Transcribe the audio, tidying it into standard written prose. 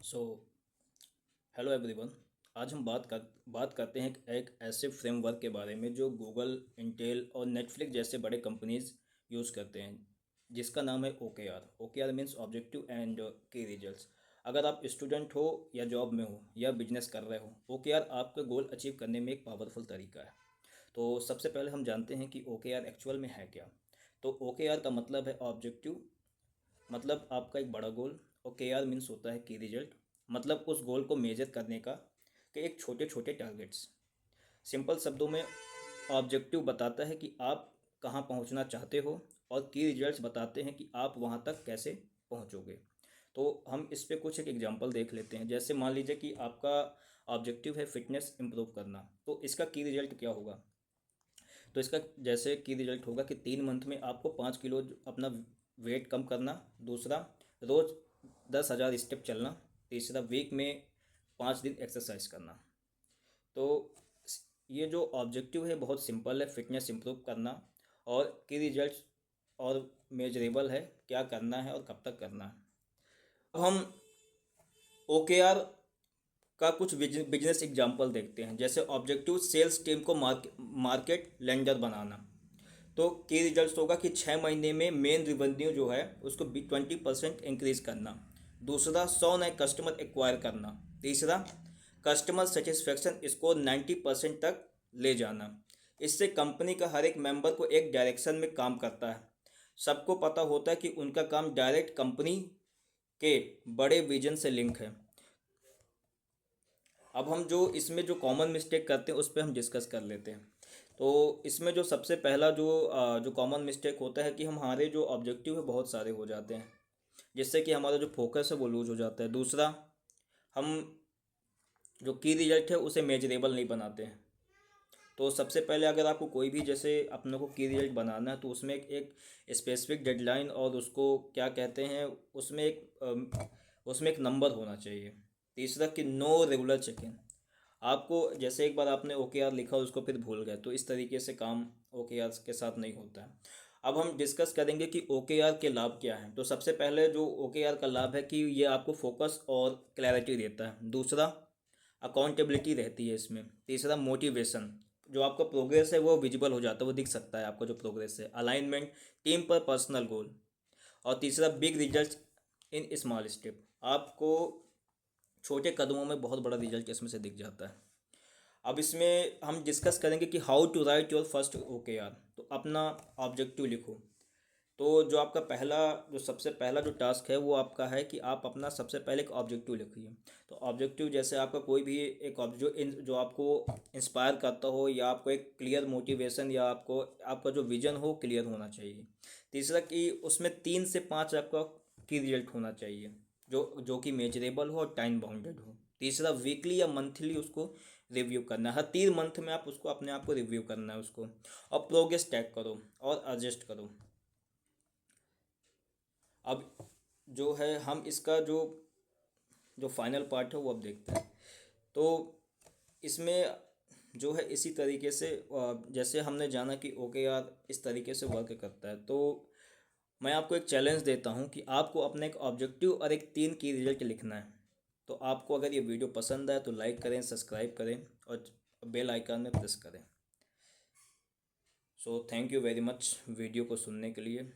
So hello everyone. आज हम बात करते हैं एक ऐसे फ्रेमवर्क के बारे में जो गूगल, इंटेल और नेटफ्लिक्स जैसे बड़े कंपनीज यूज़ करते हैं, जिसका नाम है OKR। OKR means objective and की रिजल्ट्स। अगर आप स्टूडेंट हो या जॉब में हो या बिजनेस कर रहे हो, OKR आपका गोल अचीव करने में एक पावरफुल तरीका है। तो सबसे पहले हम जानते हैं कि OKR एक्चुअल में है क्या। तो OKR का मतलब है ऑब्जेक्टिव, मतलब आपका एक बड़ा गोल। और KR मीन्स होता है की रिजल्ट, मतलब उस गोल को मेजर करने का कि एक छोटे छोटे टारगेट्स। सिंपल शब्दों में ऑब्जेक्टिव बताता है कि आप कहाँ पहुँचना चाहते हो, और की रिजल्ट्स बताते हैं कि आप वहाँ तक कैसे पहुँचोगे। तो हम इस पे कुछ एक एग्जांपल देख लेते हैं। जैसे मान लीजिए कि आपका ऑब्जेक्टिव है फिटनेस इम्प्रूव करना, तो इसका की रिजल्ट क्या होगा। तो इसका जैसे की रिजल्ट होगा कि 3 मंथ में आपको 5 किलो अपना वेट कम करना। दूसरा, रोज़ 10,000 स्टेप चलना। तीसरा, वीक में 5 दिन एक्सरसाइज करना। तो ये जो ऑब्जेक्टिव है बहुत सिंपल है, फिटनेस इम्प्रूव करना। और की रिजल्ट्स और मेजरेबल है, क्या करना है और कब तक करना है। अब हम OKR का कुछ बिजनेस एग्जांपल देखते हैं। जैसे ऑब्जेक्टिव सेल्स टीम को मार्केट लेंडर बनाना। तो की रिजल्ट्स होगा कि 6 महीने में मेन रिवेन्यू जो है उसको 20% इंक्रीज करना। दूसरा, 100 नए कस्टमर एक्वायर करना। तीसरा, कस्टमर सेटिस्फेक्शन स्कोर 90% तक ले जाना। इससे कंपनी का हर एक मेंबर को एक डायरेक्शन में काम करता है। सबको पता होता है कि उनका काम डायरेक्ट कंपनी के बड़े विजन से लिंक है। अब हम जो इसमें जो कॉमन मिस्टेक करते हैं उस पर हम डिस्कस कर लेते हैं। तो इसमें जो सबसे पहला जो कॉमन मिस्टेक होता है कि हमारे जो ऑब्जेक्टिव है बहुत सारे हो जाते हैं, जिससे कि हमारा जो फोकस है वो लूज हो जाता है। दूसरा, हम जो की रिजल्ट है उसे मेजरेबल नहीं बनाते हैं। तो सबसे पहले अगर आपको कोई भी जैसे अपने को की रिजल्ट बनाना है तो उसमें एक स्पेसिफिक डेडलाइन और उसको क्या कहते हैं, उसमें एक नंबर होना चाहिए। तीसरा कि नो रेगुलर चेक इन। आपको जैसे एक बार आपने OKR लिखा उसको फिर भूल गए, तो इस तरीके से काम OKR के साथ नहीं होता है। अब हम डिस्कस करेंगे कि OKR के लाभ क्या हैं। तो सबसे पहले जो OKR का लाभ है कि ये आपको फोकस और क्लैरिटी देता है। दूसरा, अकाउंटेबिलिटी रहती है इसमें। तीसरा, मोटिवेशन, जो आपका प्रोग्रेस है वो विजिबल हो जाता है, वो दिख सकता है आपका जो प्रोग्रेस है। अलाइनमेंट, टीम पर पर्सनल गोल। और तीसरा, big result in small step, आपको छोटे कदमों में बहुत बड़ा रिजल्ट इसमें से दिख जाता है। अब इसमें हम डिस्कस करेंगे कि how to write your first OKR। तो अपना ऑब्जेक्टिव लिखो। तो जो आपका पहला जो सबसे पहला जो टास्क है वो आपका है कि आप अपना सबसे पहले एक ऑब्जेक्टिव लिखिए। तो ऑब्जेक्टिव जैसे आपका कोई भी एक जो आपको इंस्पायर करता हो, या आपको एक क्लियर मोटिवेशन, या आपको आपका जो विजन हो क्लियर होना चाहिए। तीसरा कि उसमें 3 से 5 आपका की रिजल्ट होना चाहिए, जो कि मेजरेबल हो और टाइम बाउंडेड हो। तीसरा, वीकली या मंथली उसको रिव्यू करना है। हर 3 मंथ में आप उसको अपने आप को रिव्यू करना है उसको। और प्रोग्रेस टैग करो और एडजस्ट करो। अब जो है हम इसका जो जो फाइनल पार्ट है वो अब देखते हैं। तो इसमें जो है इसी तरीके से जैसे हमने जाना कि OKR इस तरीके से वर्क करता है। तो मैं आपको एक चैलेंज देता हूँ कि आपको अपने एक ऑब्जेक्टिव और एक 3 की रिजल्ट लिखना है। तो आपको अगर ये वीडियो पसंद आए तो लाइक करें, सब्सक्राइब करें और बेल आइकन में प्रेस करें। So thank you very much video को सुनने के लिए।